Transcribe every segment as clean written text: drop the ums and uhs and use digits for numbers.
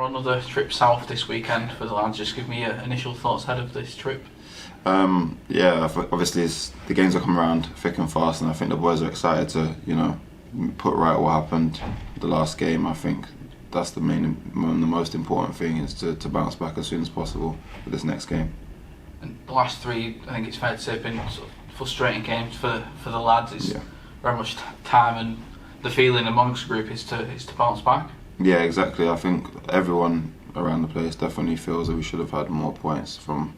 another trip south this weekend for the lads. Just give me your initial thoughts ahead of this trip. Yeah, obviously the games are coming around thick and fast, and I think the boys are excited to, put right what happened the last game. I think that's the most important thing is to bounce back as soon as possible for this next game. And the last three, I think it's fair to say, have been sort of frustrating games for the lads. It's very much time, and the feeling amongst the group is to bounce back. Yeah, exactly. I think everyone around the place definitely feels that we should have had more points from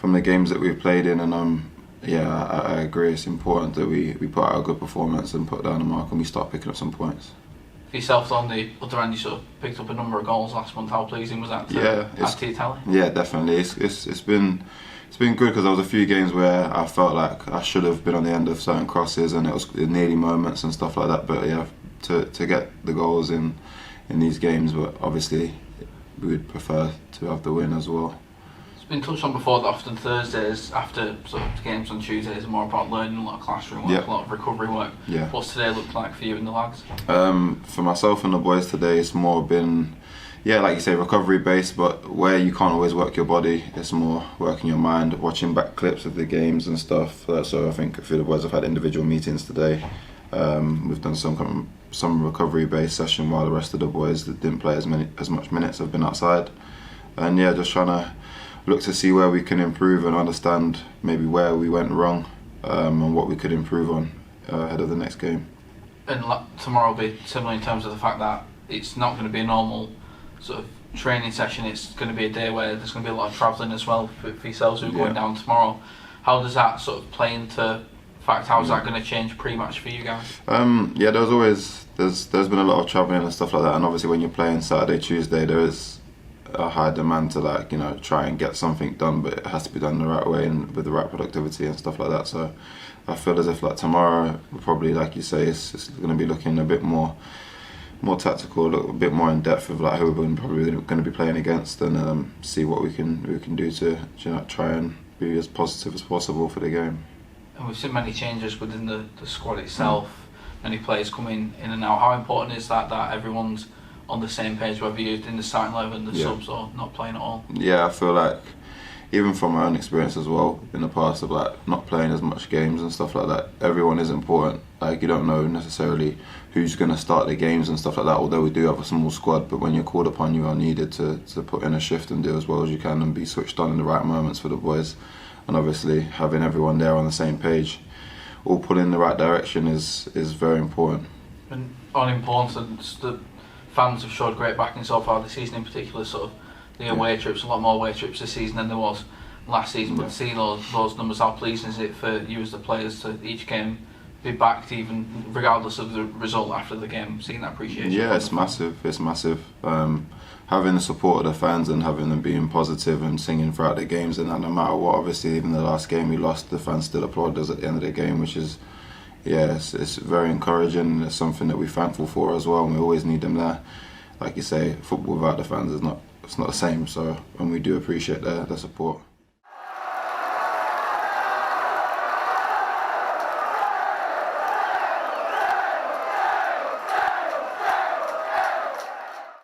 the games that we've played in, and I agree. It's important that we put out a good performance and put down the mark, and we start picking up some points. For yourself, on the other end, you sort of picked up a number of goals last month. How pleasing was that to add to your tally? Yeah, definitely. It's been good because there was a few games where I felt like I should have been on the end of certain crosses, and it was nearly moments and stuff like that. But yeah, to get the goals in these games, but obviously we would prefer to have the win as well. It's been touched on before that often Thursdays after sort of games on Tuesdays are more about learning, a lot of classroom work, a lot of recovery work. Yeah. What's today looked like for you and the lads? For myself and the boys today, it's more been, like you say, recovery based, but where you can't always work your body, it's more working your mind, watching back clips of the games and stuff. So I think a few of the boys have had individual meetings today. We've done some recovery based session while the rest of the boys that didn't play as much minutes have been outside. And just trying to look to see where we can improve and understand maybe where we went wrong and what we could improve on ahead of the next game. And tomorrow will be similar in terms of the fact that it's not going to be a normal sort of training session. It's going to be a day where there's going to be a lot of travelling as well for yourselves who are going down tomorrow. How does that sort of play into fact? How's that going to change pre-match for you guys? There's been a lot of travelling and stuff like that, and obviously when you're playing Saturday, Tuesday, there is a high demand to try and get something done, but it has to be done the right way and with the right productivity and stuff like that. So I feel as if tomorrow we're probably, like you say, it's going to be looking a bit more tactical, a bit more in depth of who we're probably going to be playing against, and see what we can do to try and be as positive as possible for the game. And we've seen many changes within the squad itself, many players coming in and out. How important is that everyone's on the same page, whether you're in the starting 11, the subs, or not playing at all? Yeah, I feel like, even from my own experience as well, in the past of not playing as much games and stuff like that, everyone is important. You don't know necessarily who's going to start the games and stuff like that, although we do have a small squad, but when you're called upon, you are needed to put in a shift and do as well as you can and be switched on in the right moments for the boys. And obviously having everyone there on the same page, all pulling in the right direction is very important. And on importance, the fans have showed great backing so far this season, in particular sort of the away trips, a lot more away trips this season than there was last season. But to see those numbers, how pleasing is it for you as the players to each game be backed, even regardless of the result after the game, seeing that appreciation? Yeah, it's massive. Having the support of the fans and having them being positive and singing throughout the games, and no matter what, obviously even the last game we lost, the fans still applaud us at the end of the game, which is, it's very encouraging. It's something that we're thankful for as well, and we always need them there. Like you say, football without the fans is not the same, so, and we do appreciate their support.